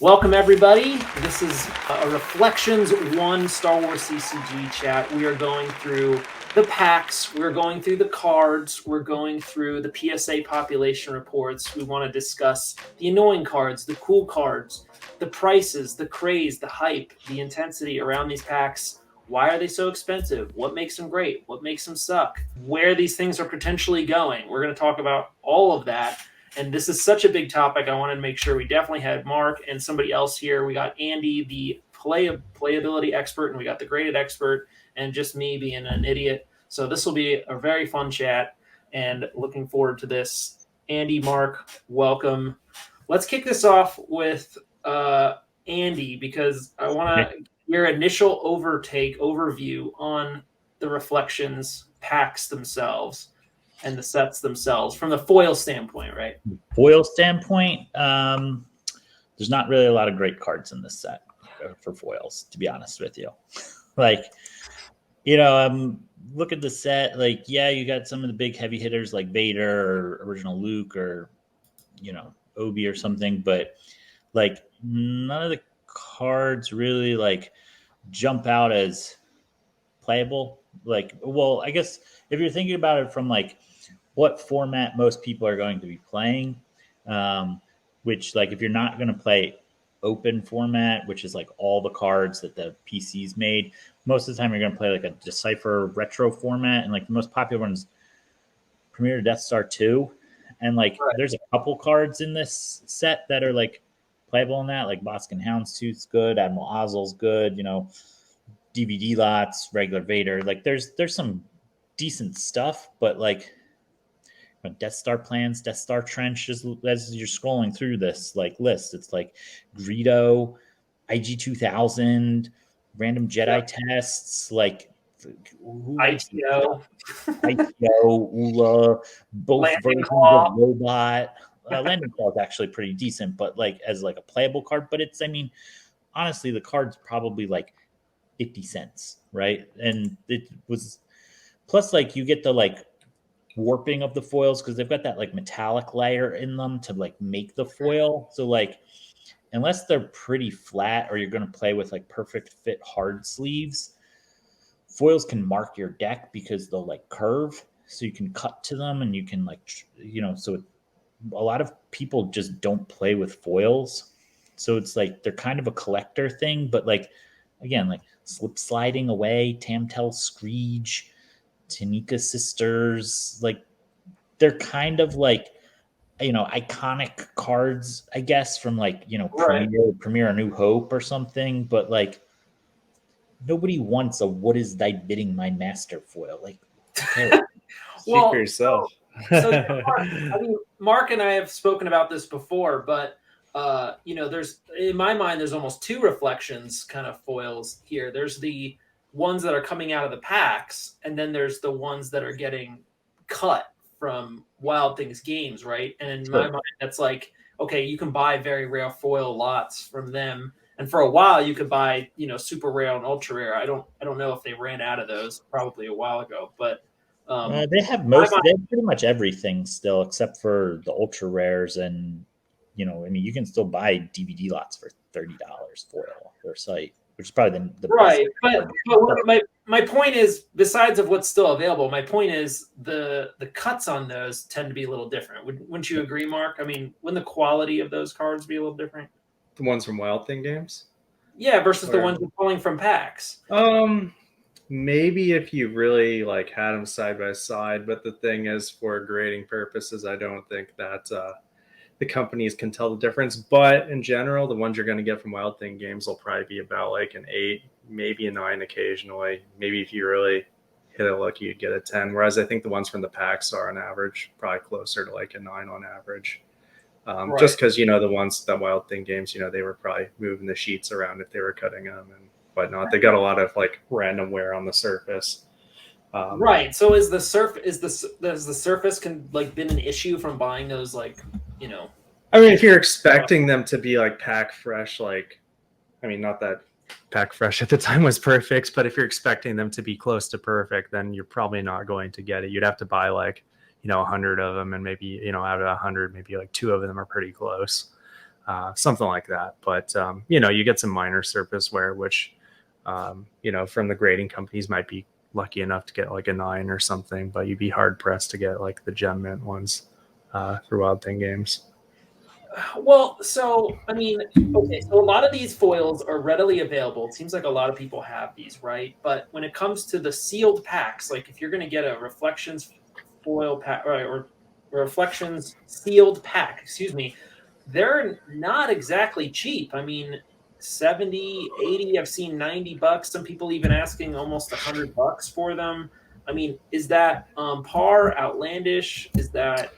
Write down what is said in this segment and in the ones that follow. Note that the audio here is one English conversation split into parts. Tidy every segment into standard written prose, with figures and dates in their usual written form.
Welcome, everybody. This is a Reflections 1 Star Wars CCG chat. We are going through the packs, we're going through the cards, we're going through the PSA population reports. We want to discuss the annoying cards, the cool cards, the prices, the craze, the hype, the intensity around these packs. Why are they so expensive? What makes them great? What makes them suck? Where these things are potentially going? We're going to talk about all of that. And this is such a big topic. I wanted to make sure we definitely had Mark and somebody else here. We got Andy, the playability expert, and we got the graded expert, and just me being an idiot. So this will be a very fun chat, and looking forward to this. Andy, Mark, welcome. Let's kick this off with Andy, because I want to your initial overview on the Reflections packs themselves and the sets themselves from the foil standpoint, right? Foil standpoint, there's not really a lot of great cards in this set for foils, to be honest with you. Look at the set. You got some of the big heavy hitters like Vader or original Luke or, Obi or something, but none of the cards really jump out as playable. I guess if you're thinking about it from what format most people are going to be playing, which if you're not going to play open format, which is all the cards that the PCs made, most of the time you're going to play a Decipher retro format, and the most popular ones, Premier Death Star 2, and there's a couple cards in this set that are playable in that, Boskin Houndstooth's good, Admiral Ozzel's good, DVD lots, regular Vader, there's some decent stuff, but Death Star plans, Death Star trench, as you're scrolling through this list, it's Greedo, IG-2000, random Jedi tests, ITO, Ula, both Landing versions Claw. of Robot. Landing Claw is actually pretty decent, but as a playable card. But honestly, the card's probably 50 cents, right? And it was plus you get the warping of the foils because they've got that metallic layer in them to make the foil. So unless they're pretty flat or you're going to play with perfect fit hard sleeves, foils can mark your deck because they'll curve, so you can cut to them and you can so a lot of people just don't play with foils. So it's they're kind of a collector thing, but again, slip sliding away, Tamtel Screech, Tanika Sisters, they're kind of iconic cards, I guess, from Right. Premier A New Hope or something, but nobody wants a "what is thy bidding, my master" foil. Speak for yourself. Mark and I have spoken about this before, but there's in my mind there's almost two Reflections kind of foils here. There's the ones that are coming out of the packs, and then there's the ones that are getting cut from Wild Things Games, right? And in my mind, that's okay, you can buy very rare foil lots from them, and for a while you could buy super rare and ultra rare. I don't know if they ran out of those probably a while ago, but they have pretty much everything still except for the ultra rares, and you can still buy DVD lots for $30 foil off their site, which is probably the right. But my point is, besides of what's still available, my point is the cuts on those tend to be a little different. Wouldn't you agree, Mark? I mean, wouldn't the quality of those cards be a little different? The ones from Wild Thing Games? Yeah, versus the ones you're pulling from packs. Maybe if you really had them side by side, but the thing is, for grading purposes, I don't think that the companies can tell the difference. But in general, the ones you're going to get from Wild Thing Games will probably be about an 8, maybe a 9 occasionally. Maybe if you really hit it lucky, you'd get a 10. Whereas I think the ones from the packs are on average probably closer to a 9 on average. Right. Just because, the ones that Wild Thing Games, they were probably moving the sheets around if they were cutting them and whatnot. They got a lot of random wear on the surface. Right. So is the surface been an issue from buying those I mean, if you're expecting them to be pack fresh, not that pack fresh at the time was perfect, but if you're expecting them to be close to perfect, then you're probably not going to get it. You'd have to buy 100 of them, and maybe out of 100, maybe 2 of them are pretty close. something like that. But you get some minor surface wear, which from the grading companies might be lucky enough to get like a 9 or something, but you'd be hard pressed to get like the gem mint ones for Wild Thing games. Well, so I mean, okay, so a lot of these foils are readily available. It seems like a lot of people have these, right? But when it comes to the sealed packs, like if you're going to get a Reflections foil pack or Reflections sealed pack, excuse me, they're not exactly cheap. I mean, 70, 80, I've seen $90. Some people even asking almost $100 for them. I mean, is that par, outlandish? Is that,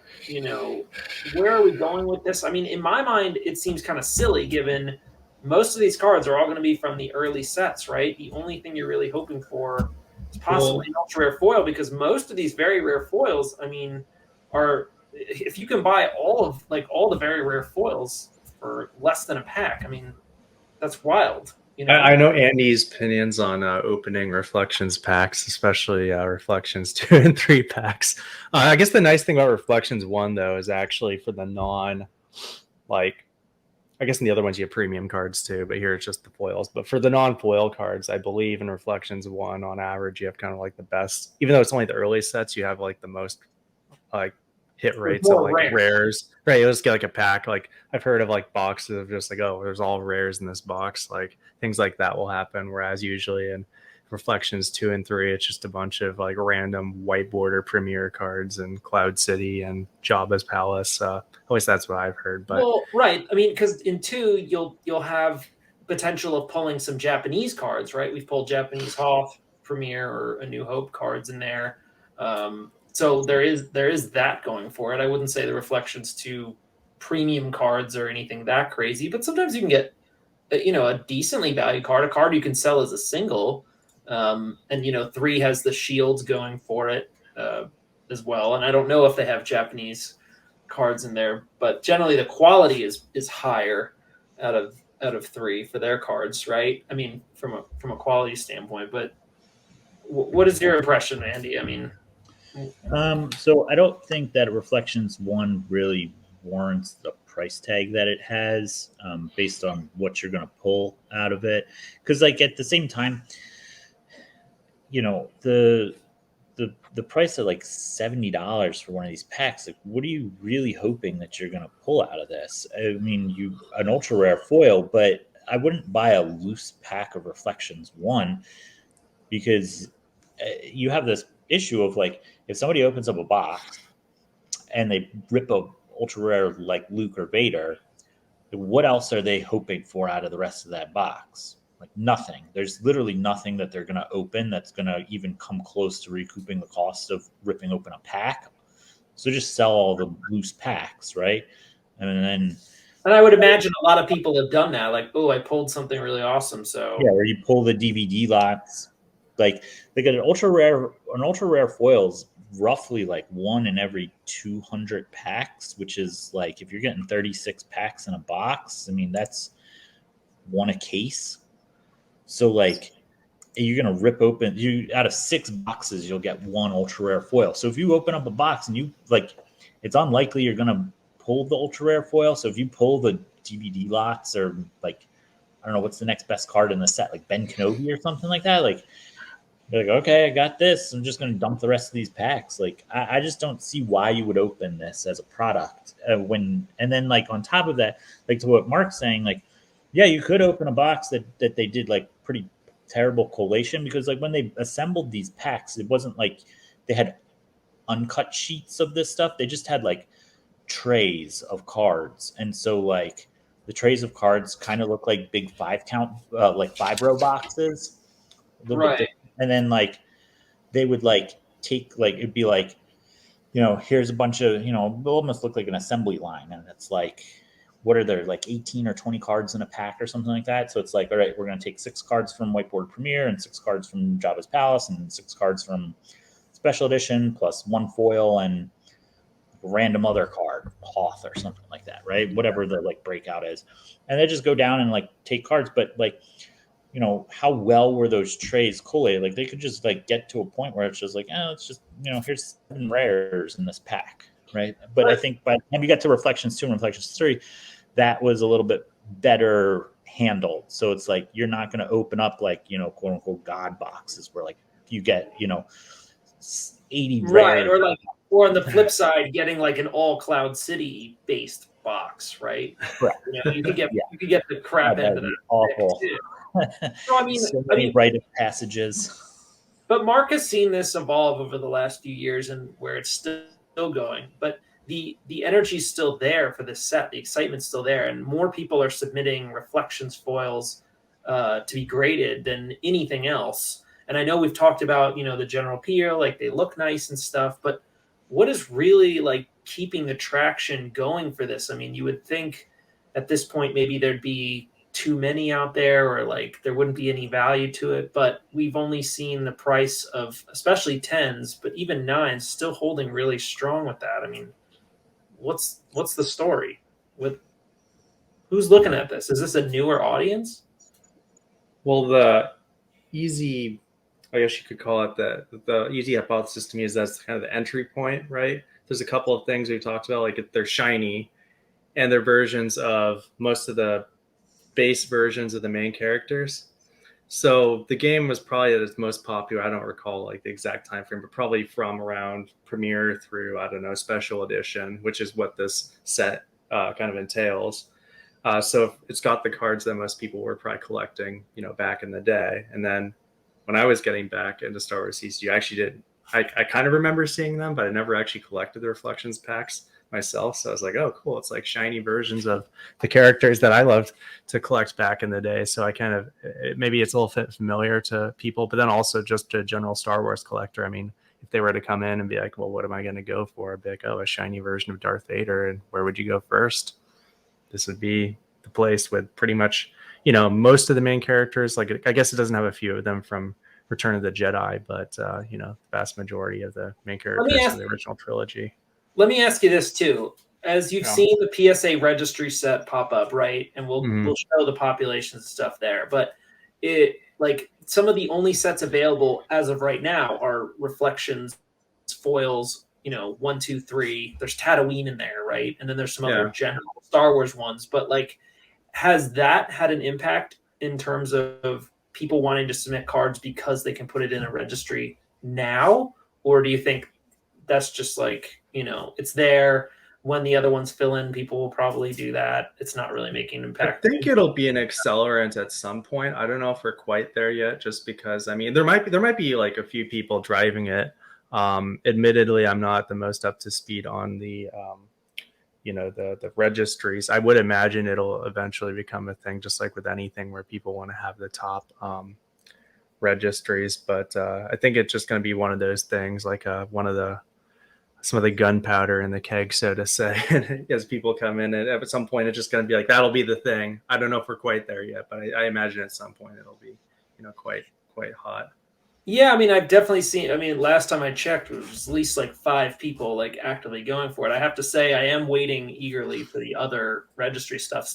where are we going with this? I mean, in my mind, it seems kind of silly given most of these cards are all going to be from the early sets, right? The only thing you're really hoping for is possibly an ultra rare foil because most of these very rare foils, I mean, are if you can buy all the very rare foils for less than a pack, I mean, that's wild. I know Andy's opinions on opening Reflections packs, especially Reflections 2 and 3 packs. I guess the nice thing about Reflections 1, though, is actually for the I guess in the other ones you have premium cards too, but here it's just the foils. But for the non-foil cards, I believe in Reflections 1, on average, you have kind of like the best, even though it's only the early sets, you have like the most like hit rates of like rares, right? You'll just get like a pack. Like I've heard of like boxes of just like, oh, there's all rares in this box. Like things like that will happen. Whereas usually in Reflections 2 and 3, it's just a bunch of like random white border premier cards and Cloud City and Jabba's Palace. At least that's what I've heard. But well, right. I mean, because in 2 you'll have potential of pulling some Japanese cards, right? We've pulled Japanese Hoth, Premier, or A New Hope cards in there. So there is that going for it. I wouldn't say the Reflections 2 premium cards or anything that crazy, but sometimes you can get a decently valued card, a card you can sell as a single. And 3 has the shields going for it as well. And I don't know if they have Japanese cards in there, but generally the quality is higher out of 3 for their cards, right? I mean, from a quality standpoint. But what is your impression, Andy? I mean, so I don't think that Reflections 1 really warrants the price tag that it has, based on what you're going to pull out of it. Because like at the same time, the price of like $70 for one of these packs, like what are you really hoping that you're going to pull out of this? I mean, an ultra rare foil, but I wouldn't buy a loose pack of Reflections 1 because you have this issue of like if somebody opens up a box and they rip a ultra rare like Luke or Vader, what else are they hoping for out of the rest of that box? Like nothing. There's literally nothing that they're going to open that's going to even come close to recouping the cost of ripping open a pack. So just sell all the loose packs, right? And I would imagine a lot of people have done that. Like, oh, I pulled something really awesome. So yeah, where you pull the DVD lots, like they get an ultra rare foils roughly like 1 in every 200 packs, which is like if you're getting 36 packs in a box, I mean that's 1 a case. So like you're gonna rip open out of 6 boxes, you'll get 1 ultra rare foil. So if you open up a box and you like, it's unlikely you're gonna pull the ultra rare foil. So if you pull the DVD lots or like I don't know what's the next best card in the set, like Ben Kenobi or something like that, like you're like, okay, I got this. I'm just going to dump the rest of these packs. Like, I just don't see why you would open this as a product and then like on top of that, like to what Mark's saying, like, yeah, you could open a box that they did like pretty terrible collation because like when they assembled these packs, it wasn't like they had uncut sheets of this stuff. They just had like trays of cards. And so like the trays of cards kind of look like big 5-count, like 5-row boxes. A little bit different. And then like they would like take like it'd be like here's a bunch of it almost look like an assembly line, and it's like what are there like 18 or 20 cards in a pack or something like that. So it's like, all right, we're going to take 6 cards from Whiteboard Premier and 6 cards from Jabba's Palace and 6 cards from Special Edition plus 1 foil and a random other card, Hoth or something like that, right? Whatever the like breakout is, and they just go down and like take cards, but like. How well were those trays collated? Like they could just like get to a point where it's just like, it's just, here's 7 rares in this pack, right? But I think by the time you get to Reflections 2 and Reflections 3, that was a little bit better handled. So it's like you're not going to open up like, you know, quote unquote God boxes where like you get, you know, 80 Right, rare. or like, or on the flip side, getting like an all Cloud City based box, right? Correct. You know, Yeah, you could get the crap that end would of be that awful. too. So So many rite of passages. but Mark has seen this evolve over the last few years and where it's still going. But the energy's still there for this set. The excitement's still there, and more people are submitting reflections foils to be graded than anything else. And I know we've talked about, you know, the general peel, like they look nice and stuff, but what is really like keeping the traction going for this? I mean, you would think at this point maybe there'd be too many out there, or like there wouldn't be any value to it, but we've only seen the price of especially tens, but even nines still holding really strong with that. I mean, what's the story with who's looking at this? Is this a newer audience? Well, the easy, I guess you could call it the easy hypothesis to me is that's kind of the entry point, right? There's a couple of things we talked about, like they're shiny and they're versions of most of the base versions of the main characters. So the game was probably at its most popular. I don't recall like the exact time frame, but probably from around premiere through, I don't know, special edition, which is what this set kind of entails. So it's got the cards that most people were probably collecting, you know, back in the day. And then when I was getting back into Star Wars CCG, I actually did. I kind of remember seeing them, but I never actually collected the Reflections packs myself. So I was like, oh, cool. It's like shiny versions of the characters that I loved to collect back in the day. So I kind of, maybe it's a little bit familiar to people, but then also just a general Star Wars collector. I mean, if they were to come in and be like, well, what am I going to go for? I'd be like, oh, a shiny version of Darth Vader. And where would you go first? This would be the place with pretty much, you know, most of the main characters. Like, I guess it doesn't have a few of them from Return of the Jedi, but, you know, the vast majority of the main characters from the original trilogy. Let me ask you this too. As you've Yeah. seen the PSA registry set pop up, right? And we'll Mhm. we'll show the populations and stuff there. But it like some of the only sets available as of right now are reflections, foils, you know, 1, 2, 3. There's Tatooine in there, right? And then there's some other Yeah. general Star Wars ones. But like, has that had an impact in terms of people wanting to submit cards because they can put it in a registry now? Or do you think that's just like, you know, it's there when the other ones fill in, people will probably do that. It's not really making an I impact. think it'll be an accelerant at some point. I don't know if we're quite there yet, just because, I mean, there might be like a few people driving it. Admittedly, I'm not the most up to speed on the you know, the registries. I would imagine it'll eventually become a thing, just like with anything where people want to have the top registries. But I think it's just going to be one of those things, like one of the some of the gunpowder in the keg, so to say, as people come in. And at some point, it's just going to be like, that'll be the thing. I don't know if we're quite there yet, but I imagine at some point it'll be, you know, quite hot. Yeah, I mean, I've definitely seen. I mean, last time I checked, it was at least like 5 people like actively going for it. I have to say, I am waiting eagerly for the other registry stuff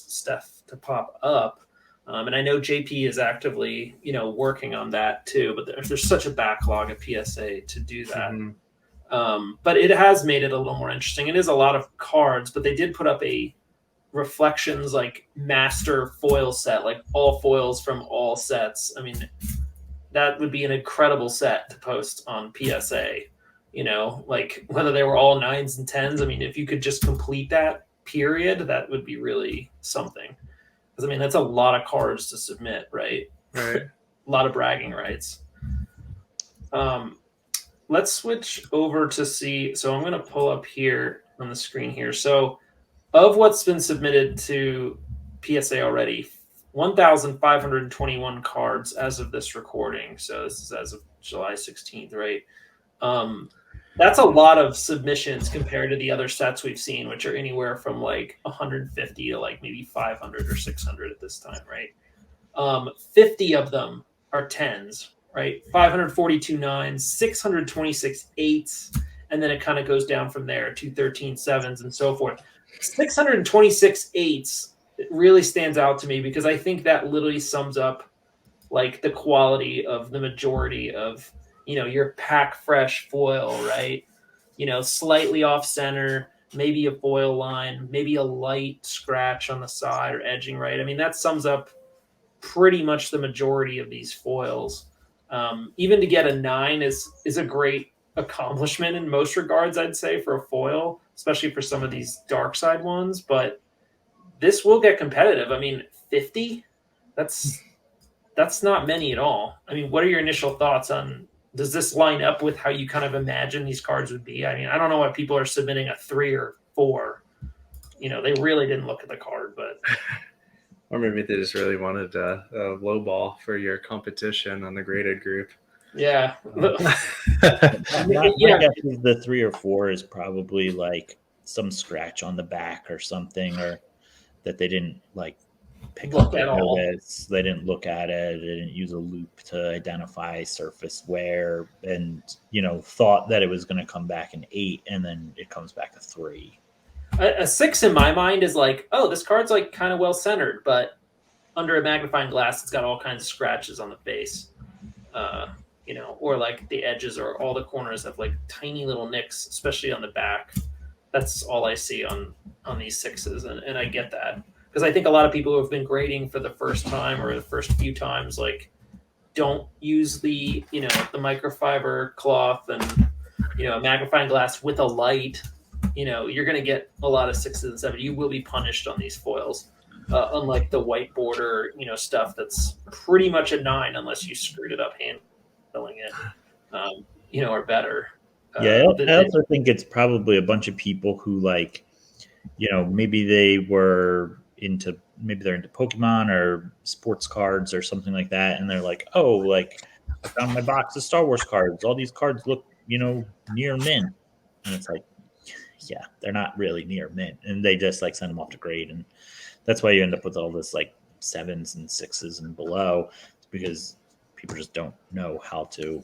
to pop up, and I know JP is actively, you know, working on that too. But there's such a backlog of PSA to do that. Mm-hmm. But it has made it a little more interesting. It is a lot of cards, but they did put up a reflections like master foil set, like all foils from all sets. I mean, that would be an incredible set to post on PSA. You know, like whether they were all 9s and 10s. I mean, if you could just complete that period, that would be really something. Because I mean, that's a lot of cards to submit, right? Right. A lot of bragging rights. Let's switch over to see. So I'm going to pull up here on the screen here. So of what's been submitted to PSA already, 1,521 cards as of this recording. So this is as of July 16th, right? That's a lot of submissions compared to the other sets we've seen, which are anywhere from like 150 to like maybe 500 or 600 at this time, right? 50 of them are 10s, right? 542 9s, 626 8s, and then it kind of goes down from there, 213 7s, and so forth. 626 8s really stands out to me because I think that literally sums up like the quality of the majority of, you know, your pack fresh foil, right? You know, slightly off center, maybe a foil line, maybe a light scratch on the side or edging right. I mean, that sums up pretty much the majority of these foils. Even to get a 9 is a great accomplishment in most regards, I'd say, for a foil, especially for some of these dark side ones. But this will get competitive. I mean, 50? That's not many at all. I mean, what are your initial thoughts on, does this line up with how you kind of imagine these cards would be? I mean, I don't know why people are submitting a 3 or 4. They really didn't look at the card, but or maybe they just really wanted a low ball for your competition on the graded group. yeah. My guess is the 3 or 4 is probably like some scratch on the back or something, or that they didn't like pick Look up at all. notice. They didn't look at it. They didn't use a loop to identify surface wear, and thought that it was going to come back an 8, and then it comes back a 3. A 6 in my mind is like, oh, this card's like kind of well centered, but under a magnifying glass, it's got all kinds of scratches on the face. Or like the edges or all the corners have like tiny little nicks, especially on the back. That's all I see on these 6s, and I get that, because I think a lot of people who have been grading for the first time or the first few times like don't use the the microfiber cloth and a magnifying glass with a light. You're going to get a lot of 6s and 7s. You will be punished on these foils, unlike the white border stuff that's pretty much a 9 unless you screwed it up handling it, or better. I also think it's probably a bunch of people who maybe they're into Pokemon or sports cards or something like that, and they're like, oh, like I found my box of Star Wars cards. All these cards look, near mint, and it's like, yeah, they're not really near mint, and they just like send them off to grade, and that's why you end up with all this like 7s and 6s and below, because people just don't know how to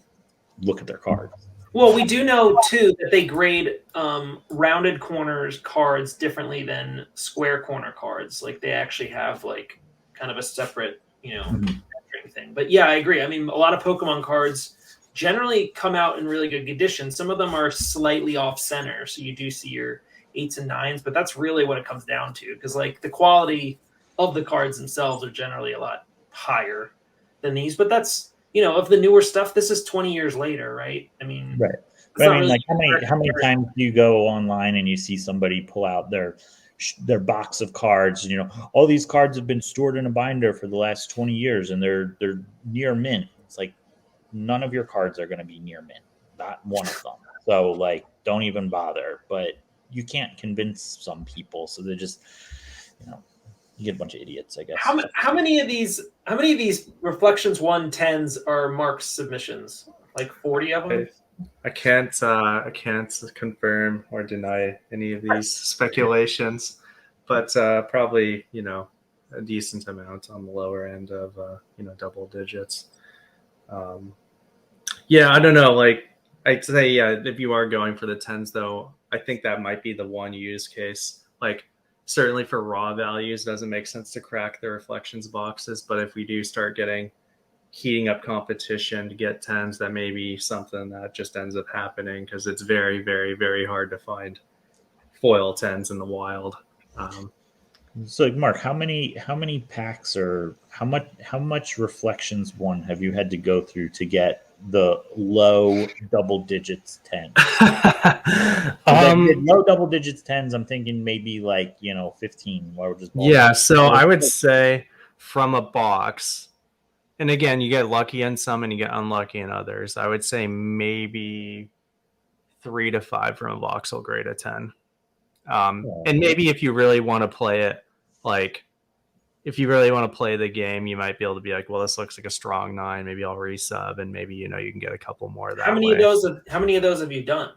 look at their cards. Well, we do know too that they grade rounded corners cards differently than square corner cards. Like they actually have like kind of a separate, thing. But yeah, I agree. I mean, a lot of Pokemon cards generally come out in really good condition. Some of them are slightly off center, so you do see your 8s and 9s, but that's really what it comes down to, because like the quality of the cards themselves are generally a lot higher than these. But that's of the newer stuff, this is 20 years later, right? I mean, right. But I mean, really like how many times do you go online and you see somebody pull out their box of cards? All these cards have been stored in a binder for the last 20 years, and they're near mint. It's like none of your cards are going to be near mint, not one of them. So like, don't even bother. But you can't convince some people, so they just, you get a bunch of idiots, I guess. How many of these Reflections 110s are Mark's submissions? Like 40 of them? I can't confirm or deny any of these speculations, but probably a decent amount on the lower end of double digits. I don't know. Like I'd say, if you are going for the 10s, though, I think that might be the one use case. Like, certainly for raw values, it doesn't make sense to crack the Reflections boxes. But if we do start heating up competition to get 10s, that may be something that just ends up happening, because it's very, very, very hard to find foil 10s in the wild. So, Mark, how many packs, or how much Reflections 1 have you had to go through to get the low double digits 10? Low double digits 10s, I'm thinking maybe 15. So I would say from a box, and again, you get lucky in some and you get unlucky in others. I would say maybe 3 to 5 from a box will grade a 10. And maybe if you really want to play it, if you really want to play the game, you might be able to be like, well, this looks like a strong 9. Maybe I'll resub, and maybe you can get a couple more that way. How many of those have you done?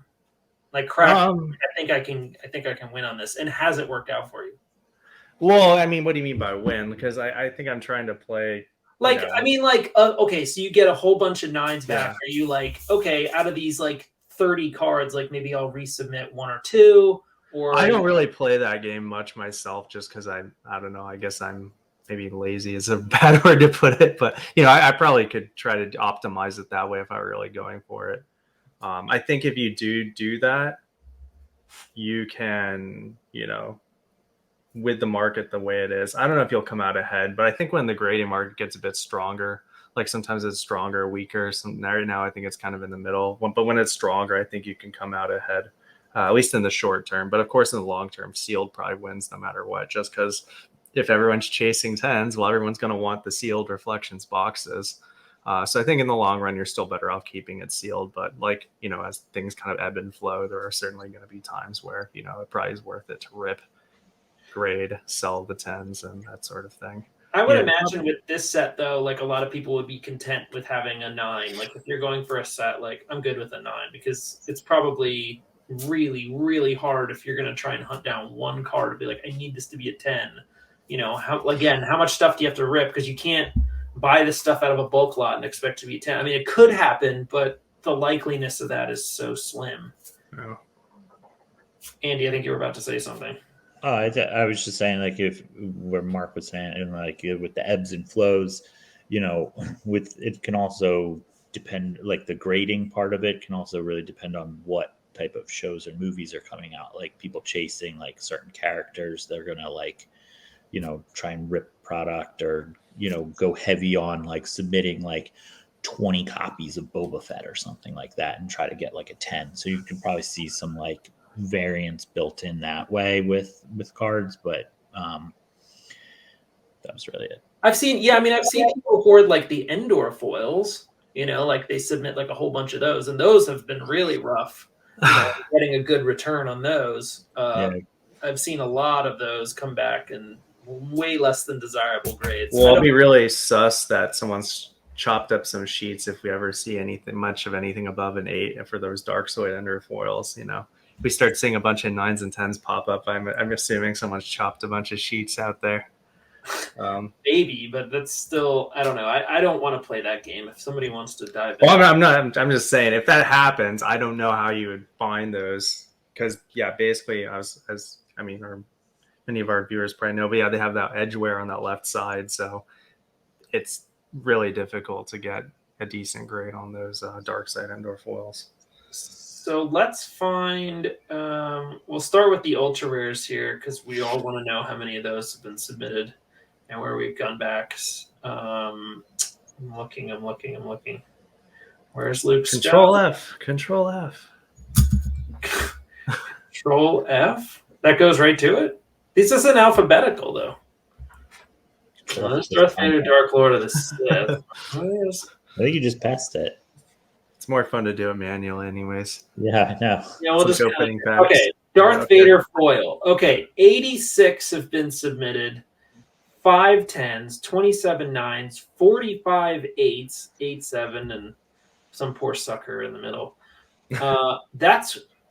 Like crack? I think I can win on this. And has it worked out for you? Well, I mean, what do you mean by win? Because I think I'm trying to play. Okay, so you get a whole bunch of 9s back. Are you like, okay, out of these 30 cards, maybe I'll resubmit 1 or 2? Or I don't really play that game much myself, just because I don't know. I guess I'm maybe lazy is a bad word to put it, but I probably could try to optimize it that way if I were really going for it. I think if you do that, you can, with the market the way it is, I don't know if you'll come out ahead, but I think when the grading market gets a bit stronger, like sometimes it's stronger, weaker. Right now, I think it's kind of in the middle. But when it's stronger, I think you can come out ahead, at least in the short term. But of course, in the long term, sealed probably wins no matter what, just because if everyone's chasing tens, well, everyone's going to want the sealed reflections boxes. So I think in the long run, you're still better off keeping it sealed. But as things kind of ebb and flow, there are certainly going to be times where, it probably is worth it to rip, grade, sell the tens and that sort of thing. I would imagine with this set, though, like a lot of people would be content with having a 9. Like if you're going for a set, like I'm good with a 9 because it's probably really, really hard if you're going to try and hunt down one card to be like, I need this to be a 10. How much stuff do you have to rip? Because you can't buy this stuff out of a bulk lot and expect to be a 10. I mean, it could happen, but the likeliness of that is so slim. Oh. Andy, I think you were about to say something. Oh, I was just saying, like, if where Mark was saying, and like with the ebbs and flows, with it can also depend, like the grading part of it can also really depend on what type of shows or movies are coming out. Like people chasing like certain characters, they're gonna try and rip product or go heavy on like submitting like 20 copies of Boba Fett or something like that and try to get like a 10. So you can probably see some like variance built in that way with cards, but that was really it. I've seen people hoard like the Endor foils, like they submit like a whole bunch of those, and those have been really rough. Getting a good return on those. I've seen a lot of those come back and way less than desirable grades. Well, it'll be really sus that someone's chopped up some sheets if we ever see much of anything above an 8 for those Darksoid Endor foils. We start seeing a bunch of 9s and 10s pop up, I'm assuming someone's chopped a bunch of sheets out there. Maybe, but that's still, I don't know. I don't want to play that game. If somebody wants to dive in. Well, I'm not. I'm just saying, if that happens, I don't know how you would find those. Because basically, many of our viewers probably know, but they have that edge wear on that left side, so it's really difficult to get a decent grade on those dark side Endor foils. So let's find. We'll start with the ultra rares here because we all want to know how many of those have been submitted and where we've gone back. I'm looking. Where's Luke's? Control F. Control F. That goes right to it. This isn't alphabetical though. There's Darth Vader, Dark Lord of the Sith. I think you just passed it. It's more fun to do it manually, anyways. Yeah, I know. Yeah, we'll just opening packs. Okay, Darth Vader foil. Okay, 86 have been submitted. 5 10s, 27 9s, 45 8s, 8 7, and some poor sucker in the middle.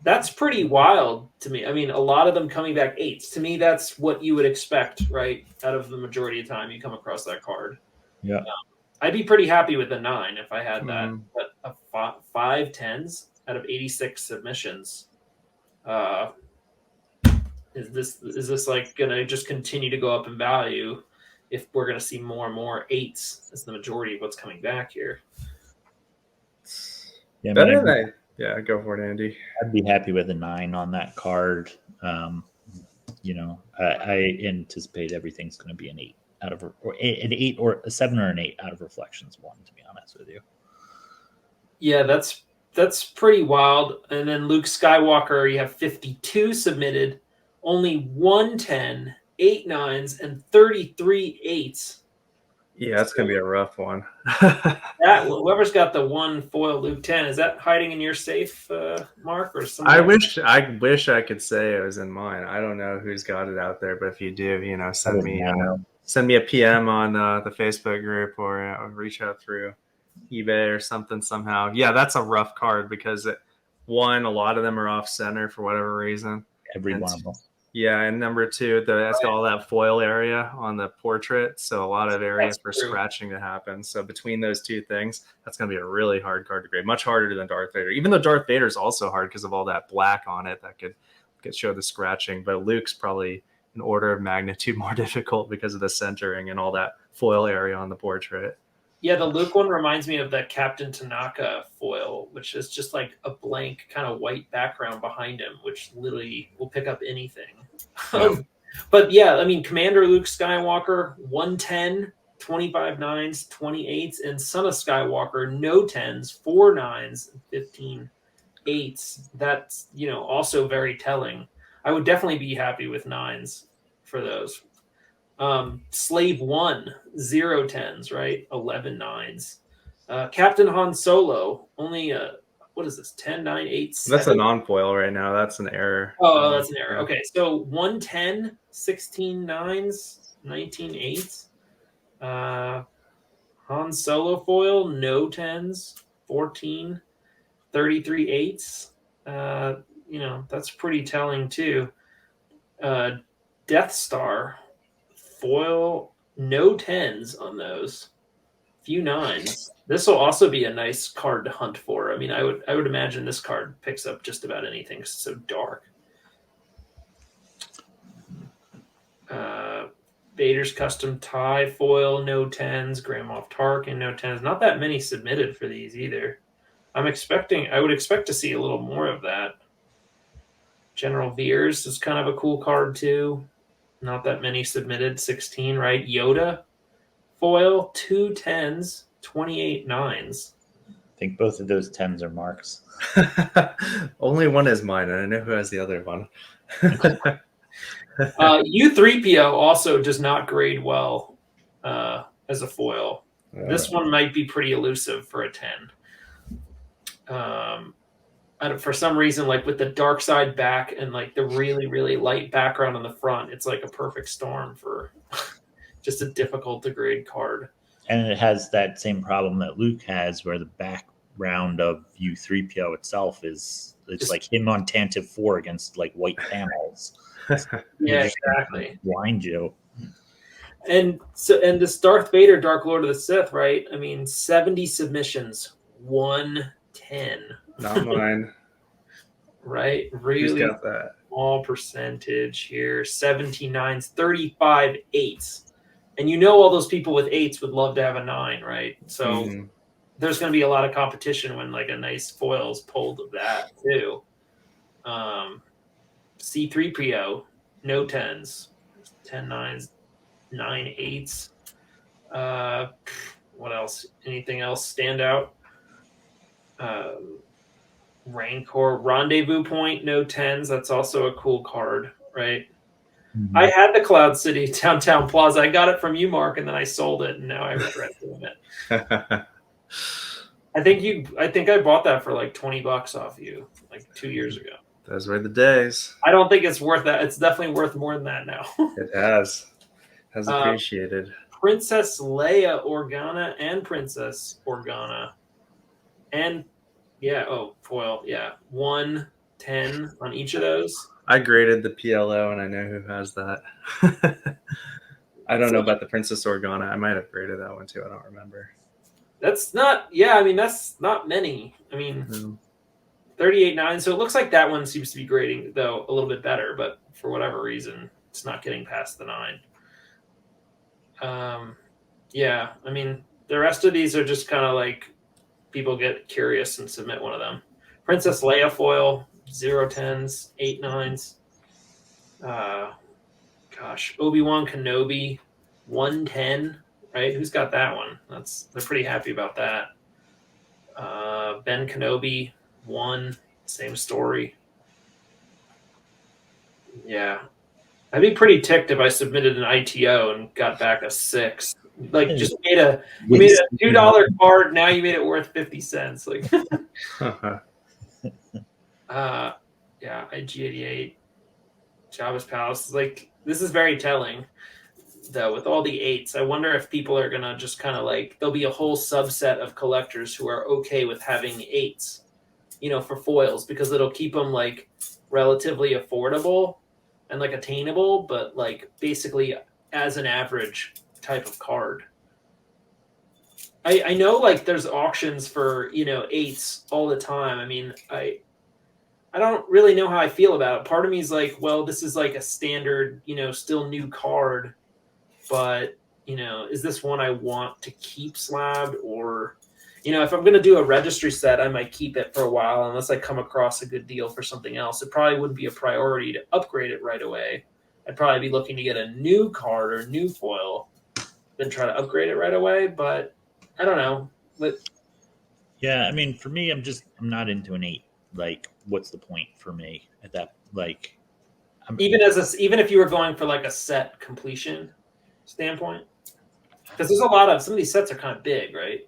That's pretty wild to me. I mean, a lot of them coming back 8s. To me, that's what you would expect, right? Out of the majority of the time you come across that card. Yeah. I'd be pretty happy with a 9 if I had that. But a 5 10s out of 86 submissions. Is this like gonna just continue to go up in value if we're gonna see more and more 8s as the majority of what's coming back here? Yeah, go for it, Andy. I'd be happy with a 9 on that card. I anticipate everything's going to be an 8 out of, or an 8 or a 7 or an 8 out of Reflections 1. To be honest with you. Yeah, that's pretty wild. And then Luke Skywalker, you have 52 submitted, only 1 10, 8 9s, and 33 8s. Yeah, that's gonna be a rough one. Whoever's got the one foil Luke 10, is that hiding in your safe, Mark, or something? I wish I could say it was in mine. I don't know who's got it out there, but if you do, send me a PM on the Facebook group or reach out through eBay or something somehow. Yeah, that's a rough card because a lot of them are off center for whatever reason. Every one of them. Yeah, and number 2, that's got all that foil area on the portrait, so a lot of area for scratching to happen. So between those two things, that's going to be a really hard card to grade, much harder than Darth Vader. Even though Darth Vader is also hard because of all that black on it that could show the scratching, but Luke's probably an order of magnitude more difficult because of the centering and all that foil area on the portrait. Yeah, the Luke one reminds me of that Captain Tanaka foil, which is just like a blank kind of white background behind him, which literally will pick up anything. Yep. But yeah, I mean, Commander Luke Skywalker, 110, 25 nines, 28s, and Son of Skywalker, no 10s, 4 9s, and 15 8s. That's, also very telling. I would definitely be happy with 9s for those. Slave 1, 0 10s, right? 11 9s. Captain Han Solo, only, what is this, 10 9 8 That's a 7? non-foil right now. That's an error. Oh, that's an error. Yeah. Okay, so 110, 16 9s, 19 8s. Han Solo foil, no 10s, 14, 33 8s. That's pretty telling too. Death Star foil, no 10s on those. Few 9s. This will also be a nice card to hunt for. I mean, I would imagine this card picks up just about anything. It's so dark. Vader's custom tie foil, no 10s. Grand Moff Tarkin, no 10s. Not that many submitted for these either. I would expect to see a little more of that. General Veers is kind of a cool card too. Not that many submitted. 16, right? Yoda foil, 2 10s, 28 9s. I think both of those 10s are Mark's. Only one is mine, and I know who has the other one. U3PO also does not grade well as a foil. This one might be pretty elusive for a 10. For some reason, like with the dark side back and like the really, really light background on the front, it's like a perfect storm for just a difficult to grade card. And it has that same problem that Luke has, where the background of U3PO itself it's like him on Tantive 4 against like white panels. Yeah, exactly. Blind you. And this Darth Vader, Dark Lord of the Sith, right? I mean, 70 submissions, 110. Not mine. Right? Who's Really got that? small percentage here. 79s, 35 8s. And all those people with 8s would love to have a 9, right? So there's going to be a lot of competition when like a nice foil is pulled of that too. C3PO, no 10s, 10 9s, 9 8s. What else? Anything else stand out? Rancor, Rendezvous Point, no 10s. That's also a cool card, right? Mm-hmm. I had the Cloud City Downtown Plaza. I got it from you, Mark, and then I sold it, and now I regret doing it. I think I bought that for like $20 off you like 2 years ago. Those were the days. I don't think it's worth that. It's definitely worth more than that now. It has appreciated. Princess Leia Organa and Princess Organa. And foil. Yeah. 110 on each of those. I graded the PLO and I know who has that. I don't know about the Princess Organa. I might have graded that one too. I don't remember. That's not many. I mean, 38 9. So it looks like that one seems to be grading, though, a little bit better, but for whatever reason, it's not getting past the 9. I mean, the rest of these are just kind of like people get curious and submit one of them. Princess Leia foil, 0 10s, 8 9s. Obi-Wan Kenobi, 110, right? Who's got that one? They're pretty happy about that. Ben Kenobi, 1, same story. Yeah. I'd be pretty ticked if I submitted an ITO and got back a 6. Like, just made a $2 card. Now you made it worth 50 cents. Like, IG88, Jabba's Palace. Like, this is very telling, though, with all the 8s. I wonder if people are gonna just kind of like, there'll be a whole subset of collectors who are okay with having 8s, for foils, because it'll keep them like relatively affordable and like attainable, but like basically as an average type of card. I know like there's auctions for 8s all the time. I mean, I don't really know how I feel about it. Part of me is like, well, this is like a standard, still new card, but is this one I want to keep slabbed, or if I'm going to do a registry set, I might keep it for a while unless I come across a good deal for something else. It probably wouldn't be a priority to upgrade it right away. I'd probably be looking to get a new card or new foil than try to upgrade it right away. But I don't know. But Yeah, I mean, for me, I'm not into an 8. Like, what's the point for me at that? Like, even if you were going for like a set completion standpoint, because there's some of these sets are kind of big, right?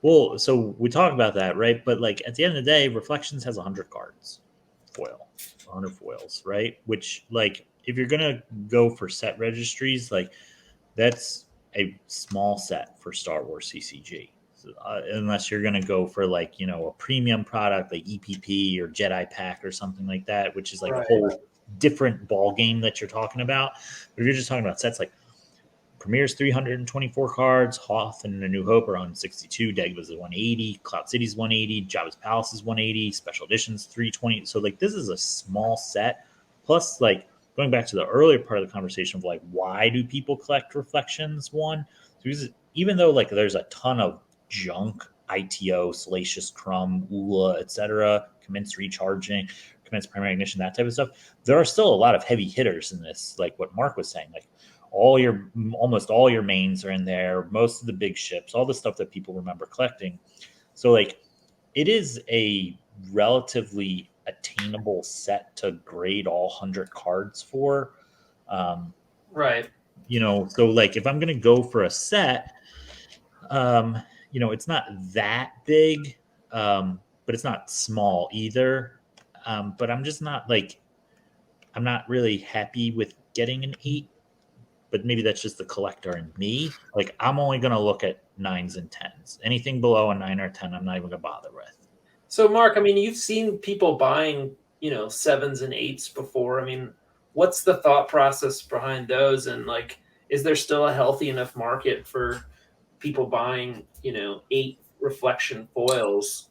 Well, so we talk about that, right? But like at the end of the day, Reflections has 100 cards, 100 foils, right? Which, like, if you're gonna go for set registries, like that's a small set for Star Wars CCG. So, unless you're gonna go for like a premium product like EPP or Jedi Pack or something like that, which is like a whole different ball game that you're talking about. But if you're just talking about sets like Premier's 324 cards, Hoth and A New Hope are on 62, Dagobah's is 180, Cloud City's 180, Jabba's Palace is 180, Special Edition's 320. So like this is a small set. Plus, like going back to the earlier part of the conversation of like why do people collect Reflections one? Because even though like there's a ton of junk, ITO, Salacious Crumb, ULA, etc., Commence Recharging, Commence Primary Ignition, that type of stuff, there are still a lot of heavy hitters in this, like what Mark was saying, like almost all your mains are in there, most of the big ships, all the stuff that people remember collecting. So like it is a relatively attainable set to grade all 100 cards for. Right. So like if I'm going to go for a set, it's not that big, but it's not small either. But I'm just not like, I'm not really happy with getting an 8. But maybe that's just the collector in me. Like I'm only going to look at 9s and 10s. Anything below a 9 or 10, I'm not even going to bother with. So, Mark, I mean, you've seen people buying, 7s and 8s before. I mean, what's the thought process behind those? And like, is there still a healthy enough market for people buying, 8 reflection foils?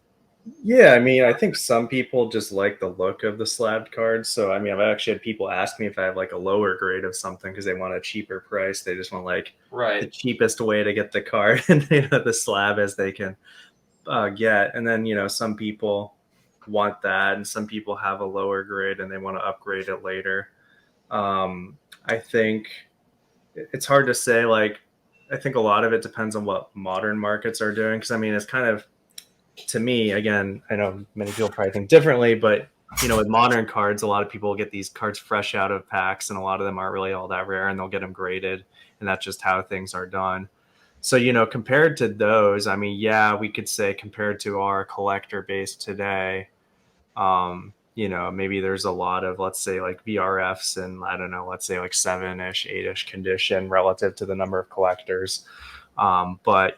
Yeah, I mean, I think some people just like the look of the slabbed cards. So, I mean, I've actually had people ask me if I have like a lower grade of something because they want a cheaper price. They just want like the cheapest way to get the card and the slab as they can get. And then, some people want that, and some people have a lower grade and they want to upgrade it later. I think it's hard to say. Like, I think a lot of it depends on what modern markets are doing. Because I mean, it's kind of, to me, again, I know many people probably think differently, but with modern cards, a lot of people get these cards fresh out of packs, and a lot of them aren't really all that rare, and they'll get them graded, and that's just how things are done. So, compared to those, I mean, yeah, we could say compared to our collector base today, maybe there's a lot of, let's say, like VRFs and I don't know, let's say like 7-ish, 8-ish condition relative to the number of collectors. But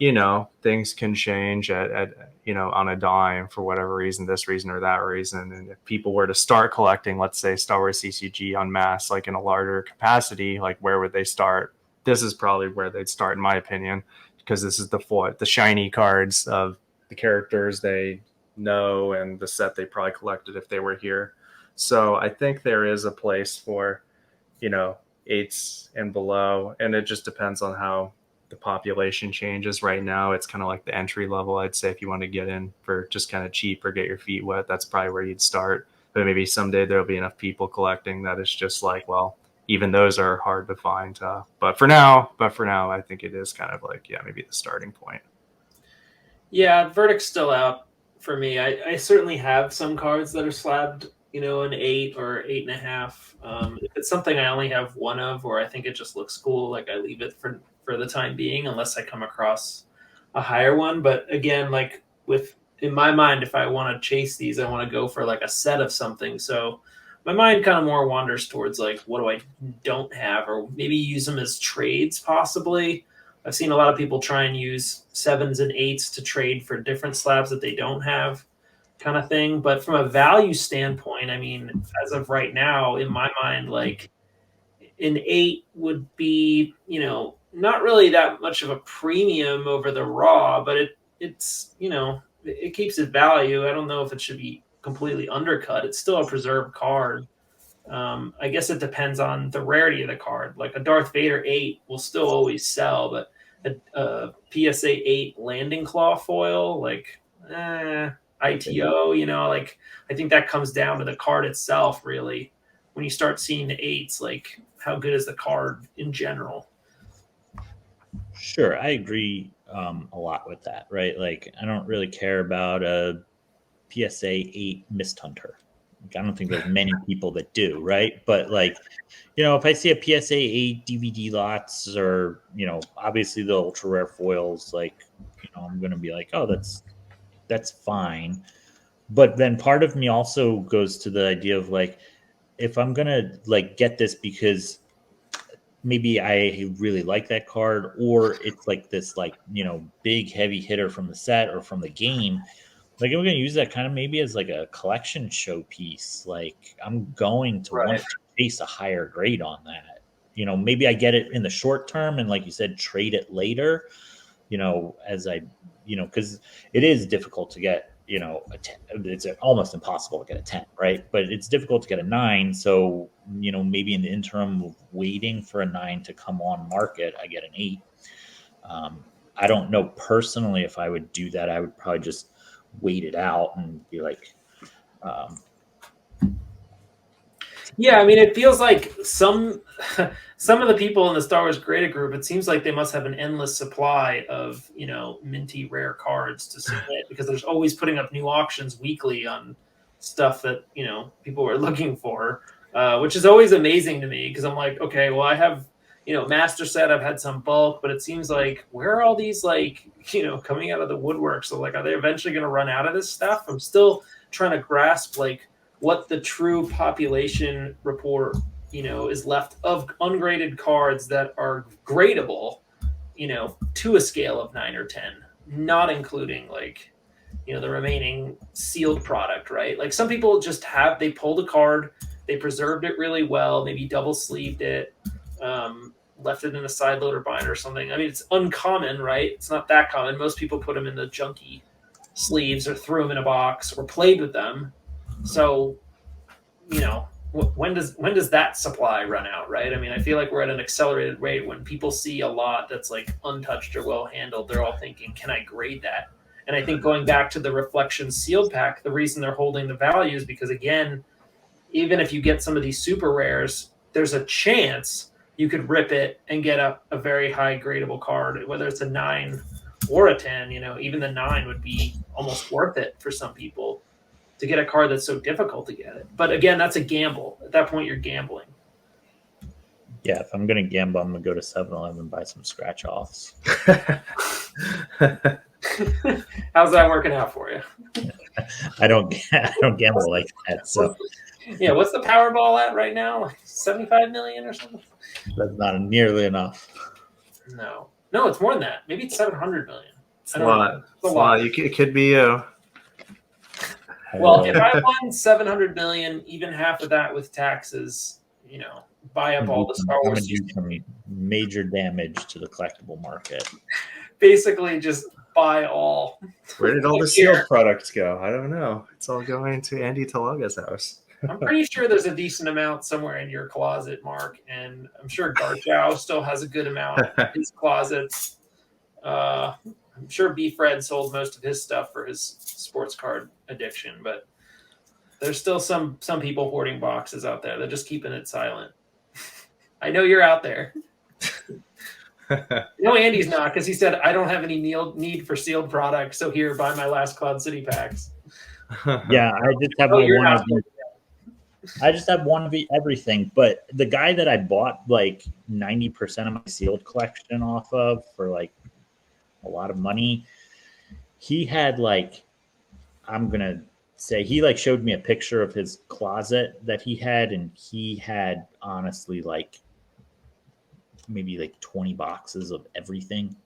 things can change at on a dime for whatever reason, this reason or that reason. And if people were to start collecting, let's say Star Wars CCG en masse, like in a larger capacity, like where would they start? This is probably where they'd start, in my opinion, because this is the shiny cards of the characters they know and the set they probably collected if they were here. So I think there is a place for 8s and below, and it just depends on how the population changes. Right now it's kind of like the entry level. I'd say if you want to get in for just kind of cheap or get your feet wet, that's probably where you'd start. But maybe someday there'll be enough people collecting that it's just like, well, even those are hard to find. But for now, I think it is kind of like, yeah, maybe the starting point. Yeah, verdict's still out for me. I certainly have some cards that are slabbed, an 8 or 8.5. If it's something I only have one of, or I think it just looks cool, like I leave it for the time being, unless I come across a higher one. But again, like in my mind, if I want to chase these, I want to go for like a set of something. So my mind kind of more wanders towards like, what do I don't have, or maybe use them as trades possibly. I've seen a lot of people try and use 7s and 8s to trade for different slabs that they don't have, kind of thing. But from a value standpoint, I mean, as of right now, in my mind, like an 8 would be, not really that much of a premium over the raw, but it's it keeps its value. I don't know if it should be completely undercut. It's still a preserved card. I guess it depends on the rarity of the card. Like a Darth Vader 8 will still always sell, but a PSA 8 landing claw foil, like ITO, like I think that comes down to the card itself, really. When you start seeing the 8s, like how good is the card in general? Sure, I agree a lot with that, right? Like, I don't really care about a PSA 8 Mist Hunter. Like, I don't think there's many people that do, right? But like, if I see a PSA 8 DVD lots, or obviously the ultra rare foils, like, I'm gonna be like, oh, that's fine. But then part of me also goes to the idea of like, if I'm gonna like get this because maybe I really like that card, or it's like this like big heavy hitter from the set or from the game. Like, I'm going to use that kind of maybe as like a collection showpiece. Like, I'm going to want Right. to chase a higher grade on that. Maybe I get it in the short term, and like you said, trade it later. As I, because it is difficult to get. A 10, it's almost impossible to get a 10, right? But it's difficult to get a 9. So, maybe in the interim of waiting for a 9 to come on market, I get an 8. I don't know personally if I would do that. I would probably just wait it out and be like, Yeah, I mean, it feels like some of the people in the Star Wars Grada group, it seems like they must have an endless supply of minty rare cards to submit, because there's always putting up new auctions weekly on stuff that people were looking for, which is always amazing to me, because I'm like, okay, well, I have master set, I've had some bulk, but it seems like, where are all these like coming out of the woodwork? So like, are they eventually going to run out of this stuff? I'm still trying to grasp like what the true population report is left of ungraded cards that are gradable to a scale of 9 or 10, not including like the remaining sealed product, right? Like, some people just they pulled a card, they preserved it really well, maybe double sleeved it, left it in a side loader binder or something. I mean, it's uncommon, right? It's not that common. Most people put them in the junky sleeves or threw them in a box or played with them. So, when does that supply run out, right? I mean, I feel like we're at an accelerated rate. When people see a lot that's like untouched or well handled, they're all thinking, can I grade that? And I think, going back to the Reflection sealed pack, the reason they're holding the value is because, again, even if you get some of these super rares, there's a chance you could rip it and get a very high gradable card, whether it's a 9 or a 10. Even the 9 would be almost worth it for some people to get a card that's so difficult to get it. But again, that's a gamble. At that point, you're gambling. Yeah, if I'm going to gamble, I'm going to go to 7-Eleven and buy some scratch offs. How's that working out for you? I don't gamble like that. So yeah, what's the Powerball at right now? Like 75 million or something? that's not nearly enough. No, it's more than that. Maybe it's 700 million. It's a lot. It's a lot. It could be you. Well, if I won 700 million, even half of that with taxes, buy up all the Star Wars. Do some major damage to the collectible market. Basically, just buy all. Where did all the sealed products go? I don't know. It's all going to Andy Talaga's house. I'm pretty sure there's a decent amount somewhere in your closet, Mark, and I'm sure Garchow still has a good amount in his closets. I'm sure B-Fred sold most of his stuff for his sports card addiction, but there's still some people hoarding boxes out there. They're just keeping it silent. I know you're out there. Andy's not, because he said, I don't have any need for sealed products, so here, buy my last Cloud City packs. Yeah, I just have I just have one of everything. But the guy that I bought like 90% of my sealed collection off of for like a lot of money, he had like, I'm gonna say, he like showed me a picture of his closet that he had, and he had honestly like maybe like 20 boxes of everything.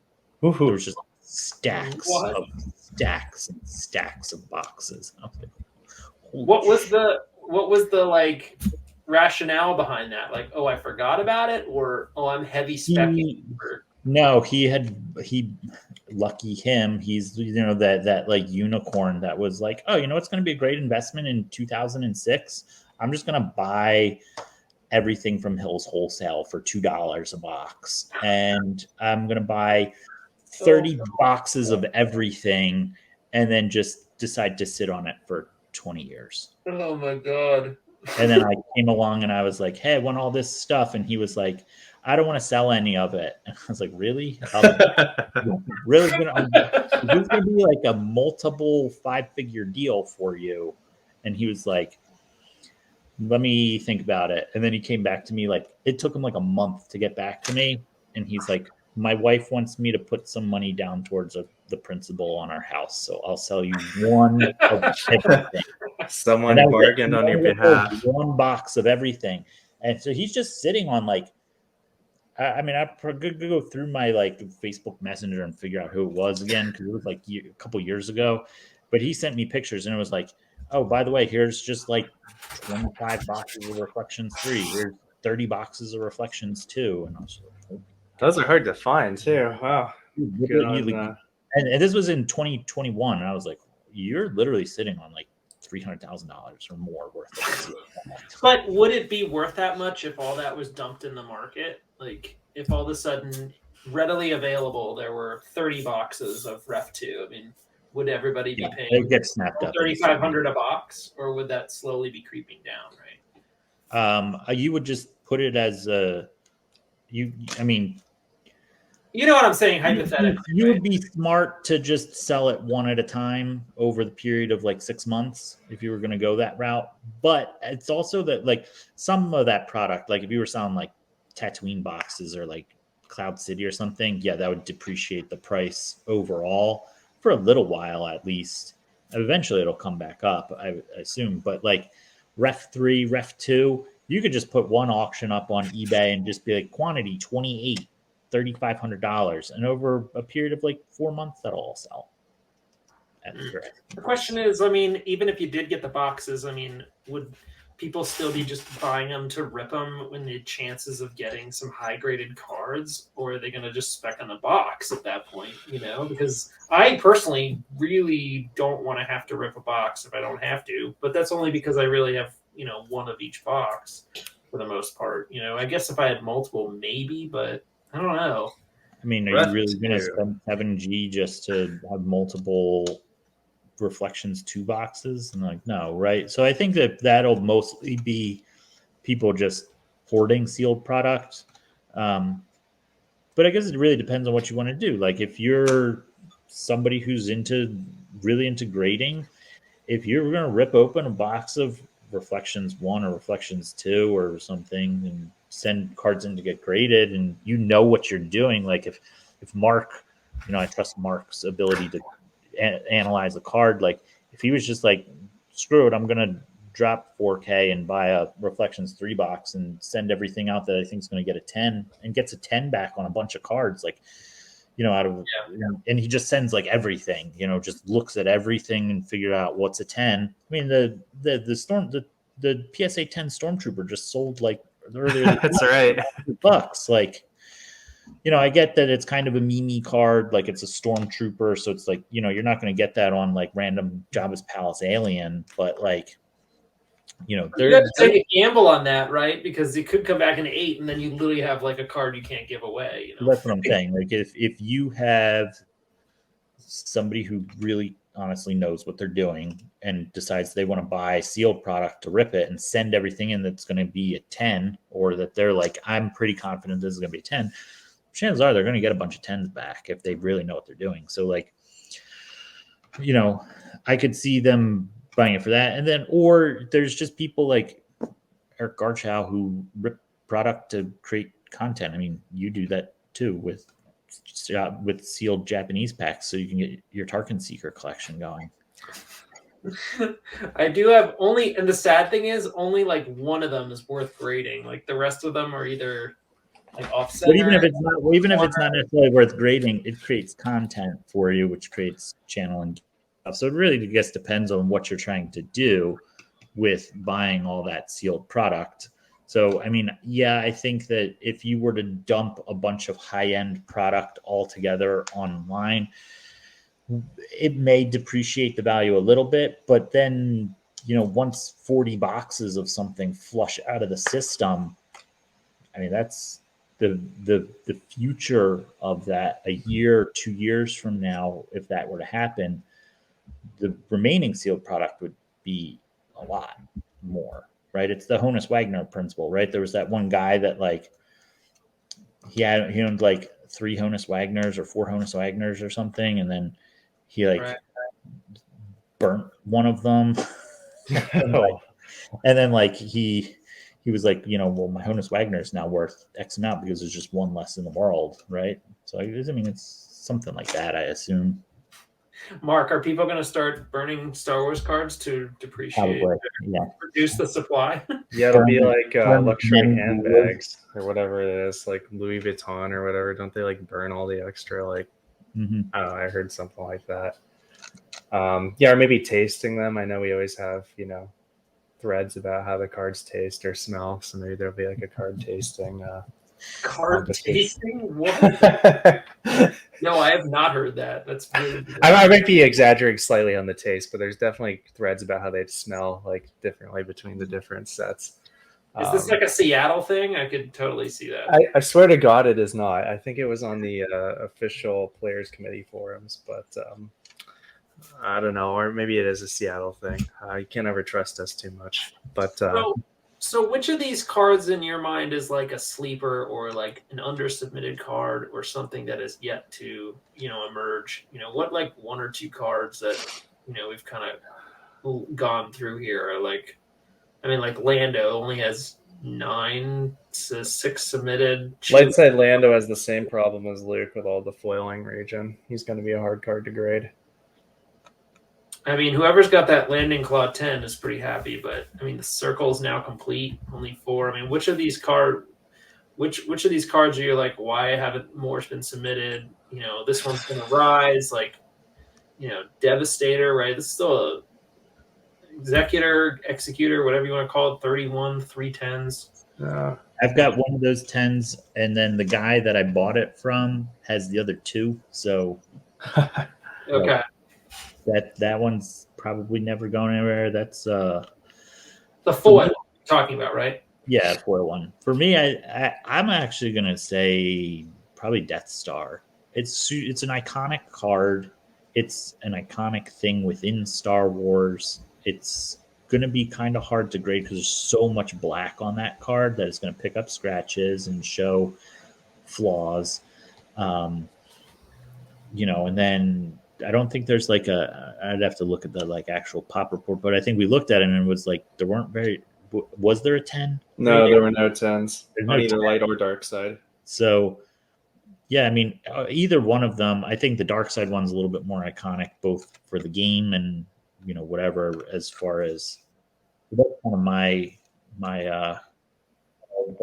There was just stacks and stacks of boxes. Like, what was the like rationale behind that? Like, oh, I forgot about it, or I'm heavy specking? No, he lucky him. He's that like unicorn that was like, oh, it's going to be a great investment in 2006. I'm just going to buy everything from Hills Wholesale for $2 a box. And I'm going to buy 30 boxes of everything and then just decide to sit on it for 20 years. Oh my God. And then I came along and I was like, hey, I want all this stuff. And he was like, I don't want to sell any of it. And I was like, really? Really? Is this going to be like a multiple 5-figure deal for you? And he was like, let me think about it. And then he came back to me, like, it took him like a month to get back to me. And he's like, my wife wants me to put some money down towards the principal on our house. So I'll sell you one of everything. Someone bargained on your behalf. One box of everything. And so he's just sitting on like, I mean, I could go through my like Facebook Messenger and figure out who it was again, because it was like a couple years ago. But he sent me pictures and it was like, oh, by the way, here's just like 25 boxes of Reflections 3. Here's 30 boxes of Reflections 2. And I was like, oh. Those are hard to find too. Wow. And this was in 2021. And I was like, you're literally sitting on like $300,000 or more worth of it. But would it be worth that much if all that was dumped in the market? Like, if all of a sudden, readily available, there were 30 boxes of Ref 2. I mean, would everybody be paying it gets snapped up $3,500 a box, or would that slowly be creeping down? Right. You would just put it as I mean, you know what I'm saying, hypothetically. You would be smart to just sell it one at a time over the period of like 6 months if you were going to go that route. But it's also that like some of that product, like if you were selling like Tatooine boxes or like Cloud City or something, yeah, that would depreciate the price overall for a little while at least. Eventually it'll come back up, I assume. But like Ref 3, Ref 2, you could just put one auction up on eBay and just be like quantity 28, $3,500, and over a period of like 4 months that'll all sell. The question is, I mean, even if you did get the boxes, I mean, would people still be just buying them to rip them when the chances of getting some high graded cards, or are they going to just spec on the box at that point? You know, because I personally really don't want to have to rip a box if I don't have to, but that's only because I really have, you know, one of each box for the most part. You know, I guess if I had multiple, maybe, but I don't know. I mean, are you really going to spend $7G just to have multiple Reflections 2 boxes? And like, no, right? So I think that'll mostly be people just hoarding sealed product. But I guess it really depends on what you want to do. Like if you're somebody who's really into grading, if you're going to rip open a box of Reflections 1 or Reflections 2 or something and send cards in to get graded, and you know what you're doing, like if Mark, you know, I trust Mark's ability to analyze a card. Like if he was just like, screw it, I'm gonna drop 4K and buy a Reflections 3 box and send everything out that I think is going to get a 10 and gets a 10 back on a bunch of cards, like, you know, out of and he just sends like everything, you know, just looks at everything and figure out what's a 10. I mean, the PSA 10 Stormtrooper just sold like earlier. That's right. $100. Like, you know, I get that it's kind of a meme card, like it's a Stormtrooper, so it's like, you know, you're not going to get that on like random Jabba's Palace alien, but like, you know, you have to take a gamble on that, right? Because it could come back in 8, and then you literally have like a card you can't give away. You know? That's what I'm saying. Like if you have somebody who really honestly knows what they're doing and decides they want to buy sealed product to rip it and send everything in that's going to be a 10, or that they're like, I'm pretty confident this is going to be a 10, chances are they're going to get a bunch of 10s back if they really know what they're doing. So like, you know, I could see them buying it for that. And then, or there's just people like Eric Garchow who rip product to create content. I mean, you do that too with sealed Japanese packs, so you can get your Tarkin Seeker collection going. I do have only, and the sad thing is only like one of them is worth grading. Like the rest of them are either like offset. But even if it's not necessarily worth grading, it creates content for you, which creates channel and stuff. So it really, I guess, depends on what you're trying to do with buying all that sealed product. So, I mean, yeah, I think that if you were to dump a bunch of high-end product altogether online, it may depreciate the value a little bit, but then once 40 boxes of something flush out of the system, I mean, that's the future of that. A year, 2 years from now, if that were to happen, the remaining sealed product would be a lot more, right? It's the Honus Wagner principle, right? There was that one guy that like he owned like 3 Honus Wagners or 4 Honus Wagners or something, and then he like Right. burnt one of them. Oh, And then like he was like, well, my Honus Wagner is now worth X amount because there's just one less in the world, right? So I mean, it's something like that, I assume. Mark, are people going to start burning Star Wars cards to depreciate, Probably, yeah. reduce the supply? yeah, it'll be like luxury many handbags or whatever it is, like Louis Vuitton or whatever. Don't they like burn all the extra? Like, Mhm. I don't know. I heard something like that. Yeah, or maybe tasting them. I know we always have, threads about how the cards taste or smell. So maybe there'll be like a card tasting. Card competition. tasting? What? No, I have not heard that. That's really good. I might be exaggerating slightly on the taste, but there's definitely threads about how they smell like differently between the different sets. Is this like a Seattle thing? I could totally see that. I swear to God, it is not. I think it was on the official Players Committee forums, but I don't know, or maybe it is a Seattle thing. You can't ever trust us too much. But So which of these cards in your mind is like a sleeper or like an under-submitted card or something that is yet to, emerge? What like 1 or 2 cards that, we've kind of gone through here are like, I mean, like Lando only has 9 to 6 submitted. Lightside Lando has the same problem as Luke with all the foiling region. He's going to be a hard card to grade. I mean, whoever's got that Landing Claw 10 is pretty happy, but I mean, the circle's now complete, only 4. I mean, which of these cards are you like, why haven't more been submitted? This one's going to rise, like, Devastator, right? This is still a Executor, whatever you want to call it, 31, 3 10s. I've got one of those 10s, and then the guy that I bought it from has the other 2. So Okay. That one's probably never going anywhere. That's the foil you're talking about, right? Yeah, foil one. For me, I'm actually gonna say probably Death Star. It's an iconic card. It's an iconic thing within Star Wars. It's gonna be kind of hard to grade because there's so much black on that card that it's gonna pick up scratches and show flaws. And then I don't think there's like I'd have to look at the like actual pop report, but I think we looked at it and it was like there weren't very. Was there a 10? No, there were no 10s There's on no either 10. light or dark side. So, yeah, I mean, either one of them. I think the dark side one's a little bit more iconic, both for the game and whatever. As far as that's kind of my that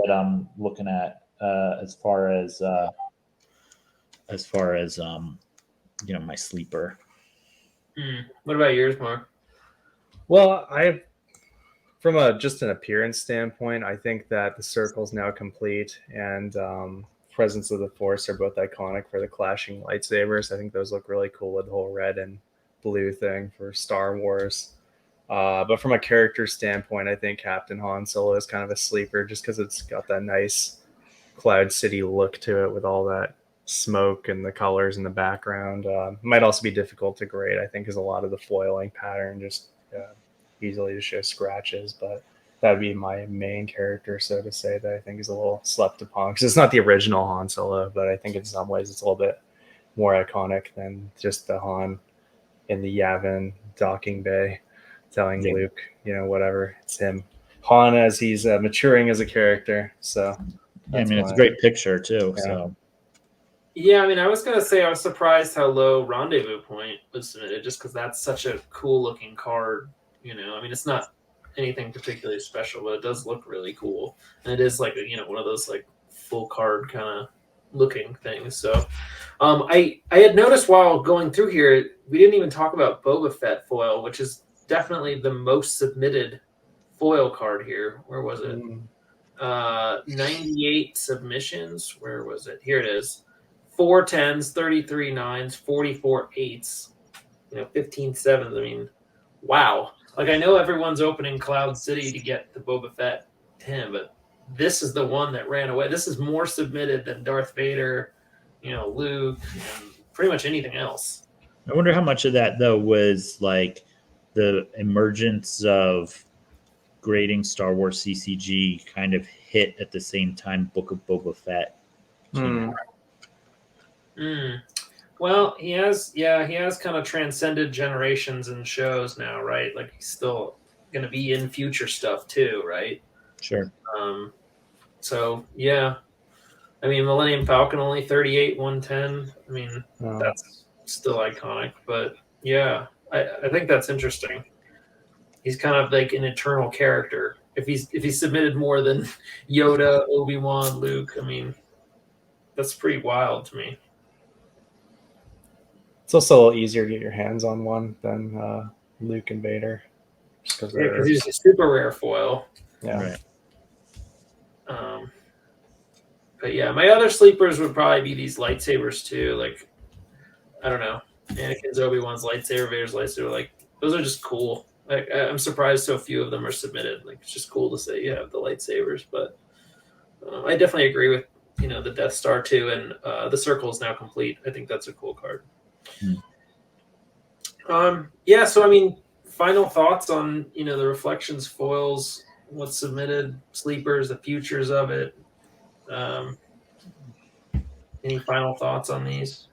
I'm looking at as far as my sleeper. What about yours, Mark? Well, from just an appearance standpoint, I think that the circle's now complete, and Presence of the Force are both iconic for the clashing lightsabers. I think those look really cool with the whole red and blue thing for Star Wars. But from a character standpoint, I think Captain Han Solo is kind of a sleeper just because it's got that nice Cloud City look to it with all that smoke and the colors in the background. Might also be difficult to grade, I think, because a lot of the foiling pattern just easily to show scratches, but that would be my main character, so to say, that I think is a little slept upon because it's not the original Han Solo, but I think in some ways it's a little bit more iconic than just the Han in the Yavin docking bay telling Luke, whatever, it's him. Han as he's maturing as a character. So I mean, it's a great picture too. Yeah. So yeah, I mean, I was gonna say I was surprised how low Rendezvous Point was submitted, just because that's such a cool looking card. I mean, it's not anything particularly special, but it does look really cool, and it is like one of those like full card kind of looking things. So, I had noticed while going through here, we didn't even talk about Boba Fett foil, which is definitely the most submitted foil card here. Where was it? 98 submissions. Where was it? Here it is. 4 10s, 33 9s, 44 8s, 15 7s. I mean, wow. Like, I know everyone's opening Cloud City to get the Boba Fett tin, but this is the one that ran away. This is more submitted than Darth Vader, Luke, and pretty much anything else. I wonder how much of that though was like the emergence of grading Star Wars CCG kind of hit at the same time Book of Boba Fett came out. Well, he has kind of transcended generations and shows now, right? Like, he's still going to be in future stuff too, right? Sure. So yeah, I mean, Millennium Falcon only 38, 110. I mean, that's still iconic, but yeah, I think that's interesting. He's kind of like an eternal character. If he's submitted more than Yoda, Obi-Wan, Luke, I mean, that's pretty wild to me. It's also a little easier to get your hands on one than Luke and Vader. Just because he's a super rare foil. Yeah. Right. But yeah, my other sleepers would probably be these lightsabers too. Like, I don't know, Anakin's, Obi-Wan's lightsaber, Vader's lightsaber. Like, those are just cool. Like, I'm surprised so few of them are submitted. Like, it's just cool to say you have the lightsabers. But I definitely agree with the Death Star too, and the circle is now complete. I think that's a cool card. Yeah. So I mean, final thoughts on the Reflections foils, what's submitted, sleepers, the futures of it. Any final thoughts on these?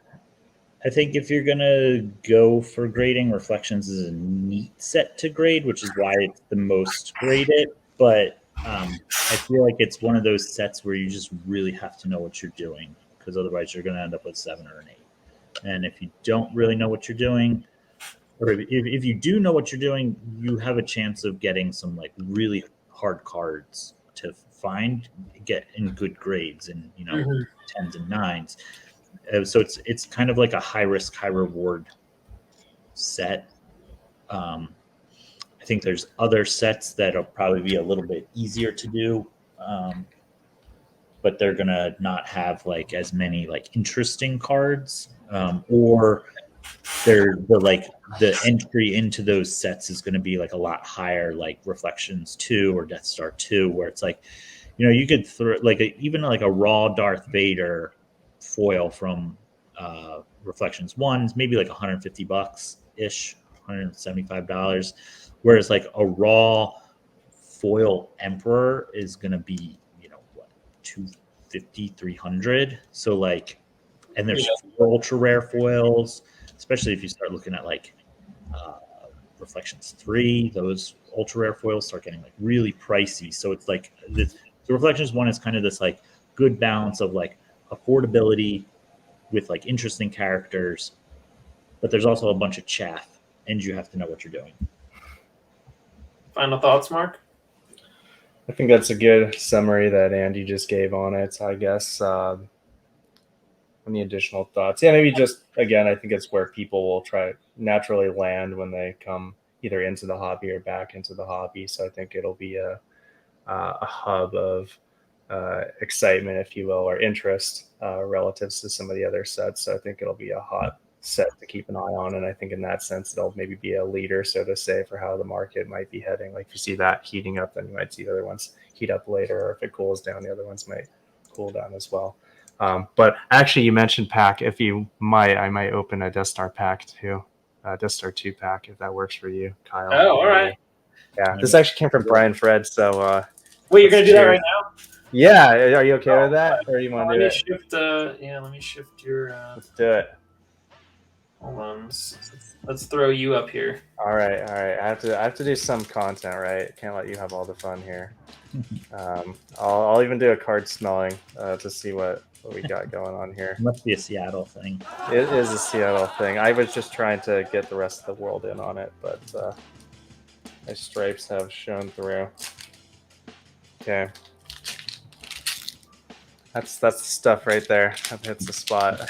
I think if you're gonna go for grading, Reflections is a neat set to grade, which is why it's the most graded. But I feel like it's one of those sets where you just really have to know what you're doing, because otherwise you're gonna end up with 7 or an 8. And if you don't really know what you're doing, or if you do know what you're doing, you have a chance of getting some like really hard cards to get in good grades and 10s and 9s. So it's kind of like a high risk, high reward set. I think there's other sets that'll probably be a little bit easier to do, but they're gonna not have like as many like interesting cards, or the entry into those sets is going to be like a lot higher, like Reflections 2 or Death Star 2, where it's like, you could throw like even like a raw Darth Vader foil from Reflections 1 is maybe like $150 ish, $175, whereas like a raw foil Emperor is going to be what, 250, 300. So like, and there's ultra rare foils, especially if you start looking at like Reflections 3, those ultra rare foils start getting like really pricey. So it's like the Reflections 1 is kind of this like good balance of like affordability with like interesting characters, but there's also a bunch of chaff, and you have to know what you're doing. Final thoughts, Mark? I think that's a good summary that Andy just gave on it. I guess any additional thoughts? Yeah, maybe just again, I think it's where people will try naturally land when they come either into the hobby or back into the hobby. So I think it'll be a hub of excitement, if you will, or interest relative to some of the other sets. So I think it'll be a hot set to keep an eye on, and I think in that sense it'll maybe be a leader, so to say, for how the market might be heading. Like if you see that heating up, then you might see the other ones heat up later, or if it cools down, the other ones might cool down as well. But actually, you mentioned pack. If you might, I might open a Death Star pack too, Death Star 2 pack, if that works for you, Kyle. Oh, all right. Yeah, this actually came from Brian Fred. So wait, you're gonna do that right now? Yeah, are you okay with that, or you want to do it? Let me shift your. Let's do it. Hold on, let's throw you up here. All right. I have to do some content, right? Can't let you have all the fun here. I'll even do a card smelling to see what we got going on here. It must be a Seattle thing. It is a Seattle thing. I was just trying to get the rest of the world in on it, but my stripes have shown through. Okay. That's the stuff right there. That hits the spot.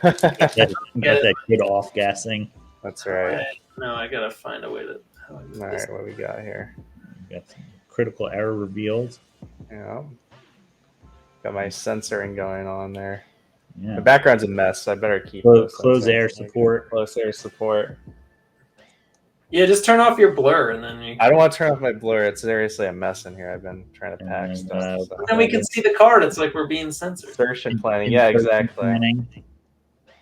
Got that good off gassing. That's right. No, I gotta find a way to. All right, what we got here? We got some critical error revealed. Yeah. Got my censoring going on there. Yeah. The background's a mess, so I better keep close air support. Close air support. Yeah, just turn off your blur, and then I don't want to turn off my blur. It's seriously a mess in here. I've been trying to pack And, stuff. So. then we can see the card. It's like we're being censored. Insertion planning. Yeah, Insertion exactly. planning,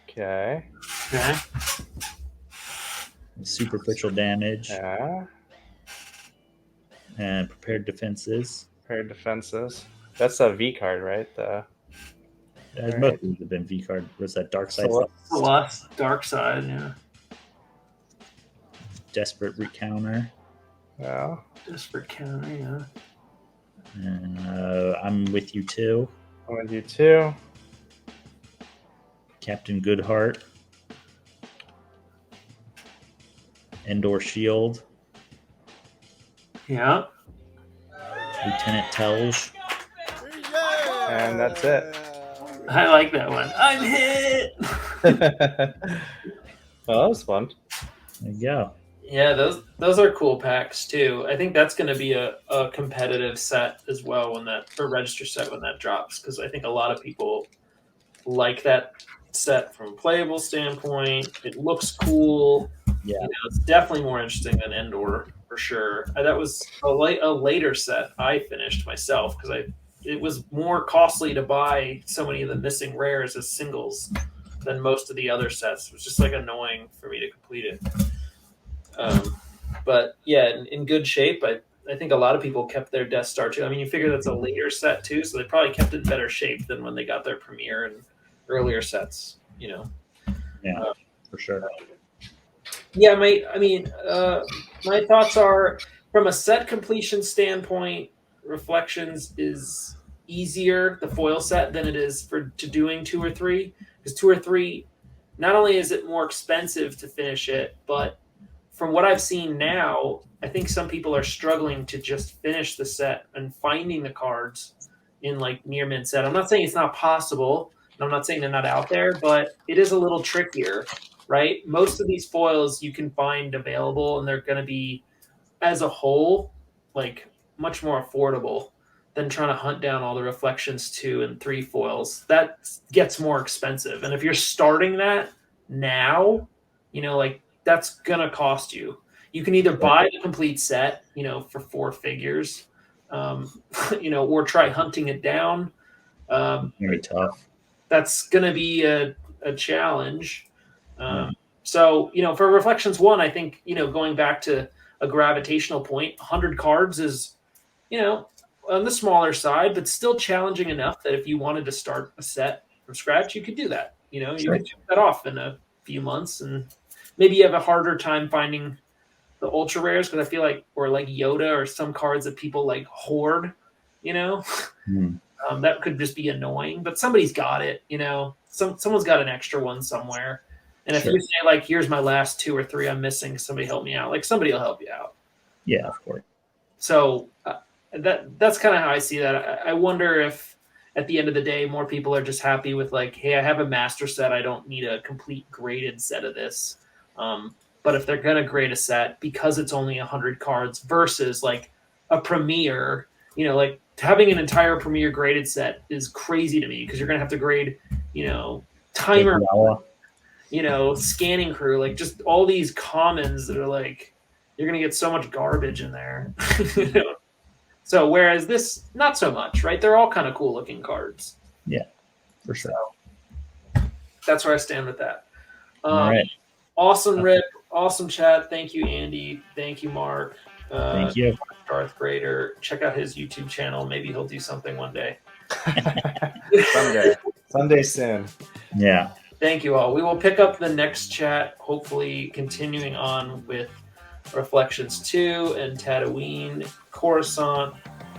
Okay. Okay. superficial damage, Yeah. and prepared defenses. Prepared defenses. That's a V card, right? Most of these have been V card. Was that dark side? Celeste, dark side, yeah. Desperate recounter. Yeah. Desperate counter, yeah. And, I'm with you too. I'm with you too. Captain Goodheart. Endor Shield. Yeah. Lieutenant Telge. And that's it. I like that one. I'm hit. Well, that was fun. There you go. Yeah, those are cool packs too. I think that's going to be a competitive set as well when that or register set when that drops, because I think a lot of people like that set from a playable standpoint. It looks cool. Yeah, It's definitely more interesting than Endor for sure. That was a later set I finished myself because it was more costly to buy so many of the missing rares as singles than most of the other sets. It was just like annoying for me to complete it. But yeah, in good shape. I think a lot of people kept their Death Star too. I mean, you figure that's a later set too, so they probably kept it in better shape than when they got their premiere and earlier sets. Yeah, for sure. Yeah, my thoughts are from a set completion standpoint, Reflections is easier, the foil set, than it is to doing 2 or 3. Because 2 or 3, not only is it more expensive to finish it, but from what I've seen now, I think some people are struggling to just finish the set and finding the cards in like near mint set. I'm not saying it's not possible, and I'm not saying they're not out there, but it is a little trickier, right? Most of these foils you can find available, and they're going to be, as a whole, like much more affordable than trying to hunt down all the Reflections 2 and 3 foils. That gets more expensive. And if you're starting that now, like that's going to cost you. You can either buy the complete set, for 4 figures, or try hunting it down. Very tough. That's going to be a challenge. So, for Reflections 1, I think, going back to a gravitational point, 100 cards is, on the smaller side, but still challenging enough that if you wanted to start a set from scratch, you could do that. You could check that off in a few months, and maybe you have a harder time finding the ultra rares because I feel like, or like Yoda or some cards that people like hoard, that could just be annoying, but somebody's got it, someone's got an extra one somewhere. And if you say like, here's my last 2 or 3 I'm missing, somebody help me out. Like somebody will help you out. Yeah, of course. So that's kind of how I see that. I wonder if at the end of the day, more people are just happy with like, hey, I have a master set. I don't need a complete graded set of this. But if they're going to grade a set because it's only 100 cards versus like a premiere, like having an entire premiere graded set is crazy to me because you're going to have to grade, timer, scanning crew, like just all these commons that are like, you're going to get so much garbage in there. So whereas this, not so much, right? They're all kind of cool looking cards. Yeah, for sure. So that's where I stand with that. All right. Awesome rip. Awesome chat. Thank you, Andy. Thank you, Mark. Thank you. Darth Grader. Check out his YouTube channel. Maybe he'll do something one day. Someday soon. Yeah. Thank you all. We will pick up the next chat, hopefully continuing on with Reflections 2 and Tatooine, Coruscant,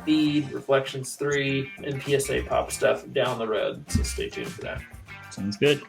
Feed, Reflections 3, and PSA pop stuff down the road. So stay tuned for that. Sounds good.